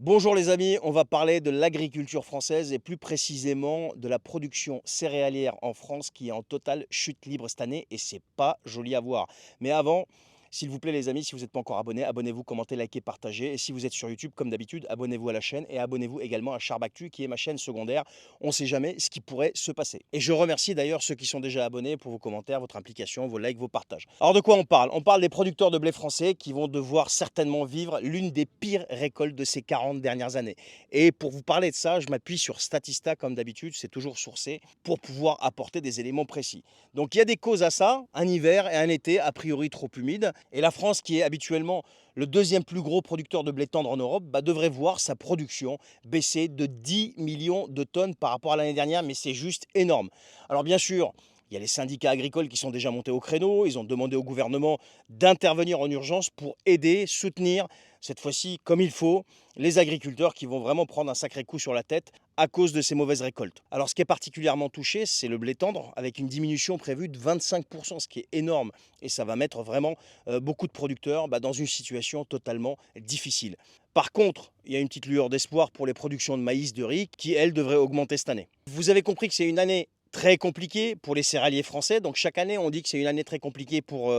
Bonjour les amis, on va parler de l'agriculture française et plus précisément de la production céréalière en France qui est en totale chute libre cette année et c'est pas joli à voir. Mais avant, s'il vous plaît les amis, si vous n'êtes pas encore abonné, abonnez-vous, commentez, likez, partagez. Et si vous êtes sur YouTube, comme d'habitude, abonnez-vous à la chaîne et abonnez-vous également à Charbactu qui est ma chaîne secondaire. On ne sait jamais ce qui pourrait se passer. Et je remercie d'ailleurs ceux qui sont déjà abonnés pour vos commentaires, votre implication, vos likes, vos partages. Alors de quoi on parle? On parle des producteurs de blé français qui vont devoir certainement vivre l'une des pires récoltes de ces 40 dernières années. Et pour vous parler de ça, je m'appuie sur Statista comme d'habitude, c'est toujours sourcé, pour pouvoir apporter des éléments précis. Donc il y a des causes à ça, un hiver et un été a priori trop humide. Et la France, qui est habituellement le deuxième plus gros producteur de blé tendre en Europe, devrait voir sa production baisser de 10 millions de tonnes par rapport à l'année dernière, mais c'est juste énorme. Alors bien sûr, il y a les syndicats agricoles qui sont déjà montés au créneau, ils ont demandé au gouvernement d'intervenir en urgence pour aider, soutenir, cette fois-ci comme il faut, les agriculteurs qui vont vraiment prendre un sacré coup sur la tête à cause de ces mauvaises récoltes. Alors ce qui est particulièrement touché, c'est le blé tendre, avec une diminution prévue de 25%, ce qui est énorme. Et ça va mettre vraiment beaucoup de producteurs dans une situation totalement difficile. Par contre, il y a une petite lueur d'espoir pour les productions de maïs, de riz, qui, elles, devraient augmenter cette année. Vous avez compris que c'est une année très compliquée pour les céréaliers français. Donc chaque année, on dit que c'est une année très compliquée pour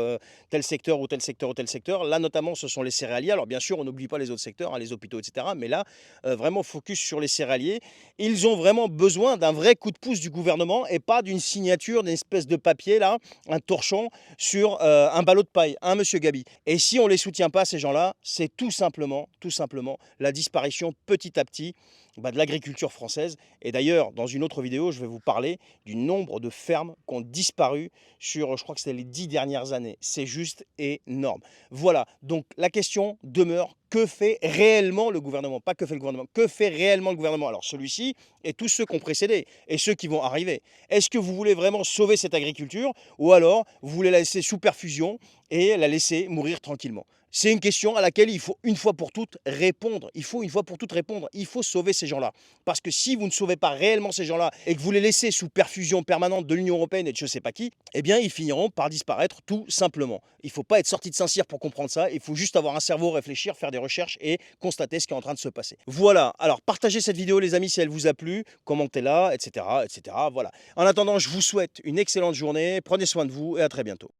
tel secteur ou tel secteur ou tel secteur. Là, notamment, ce sont les céréaliers. Alors bien sûr, on n'oublie pas les autres secteurs, les hôpitaux, etc. Mais là, vraiment focus sur les céréaliers. Ils ont vraiment besoin d'un vrai coup de pouce du gouvernement et pas d'une signature, d'une espèce de papier, là, un torchon sur un ballot de paille, un monsieur Gabi. Et si on ne les soutient pas, ces gens-là, c'est tout simplement la disparition petit à petit de l'agriculture française. Et d'ailleurs, dans une autre vidéo, je vais vous parler du nombre de fermes qui ont disparu sur, je crois que c'est les 10 dernières années. C'est juste énorme. Voilà, donc la question demeure, que fait réellement le gouvernement? Pas que fait le gouvernement, que fait réellement le gouvernement? Alors celui-ci et tous ceux qui ont précédé et ceux qui vont arriver. Est-ce que vous voulez vraiment sauver cette agriculture ou alors vous voulez la laisser sous perfusion et la laisser mourir tranquillement? C'est une question à laquelle il faut une fois pour toutes répondre. Il faut une fois pour toutes répondre. Il faut sauver ces gens-là. Parce que si vous ne sauvez pas réellement ces gens-là et que vous les laissez sous perfusion permanente de l'Union européenne et de je ne sais pas qui, eh bien, ils finiront par disparaître tout simplement. Il ne faut pas être sorti de Saint-Cyr pour comprendre ça. Il faut juste avoir un cerveau, réfléchir, faire des recherches et constater ce qui est en train de se passer. Voilà. Alors, partagez cette vidéo, les amis, si elle vous a plu. Commentez-la, etc., etc. Voilà. En attendant, je vous souhaite une excellente journée. Prenez soin de vous et à très bientôt.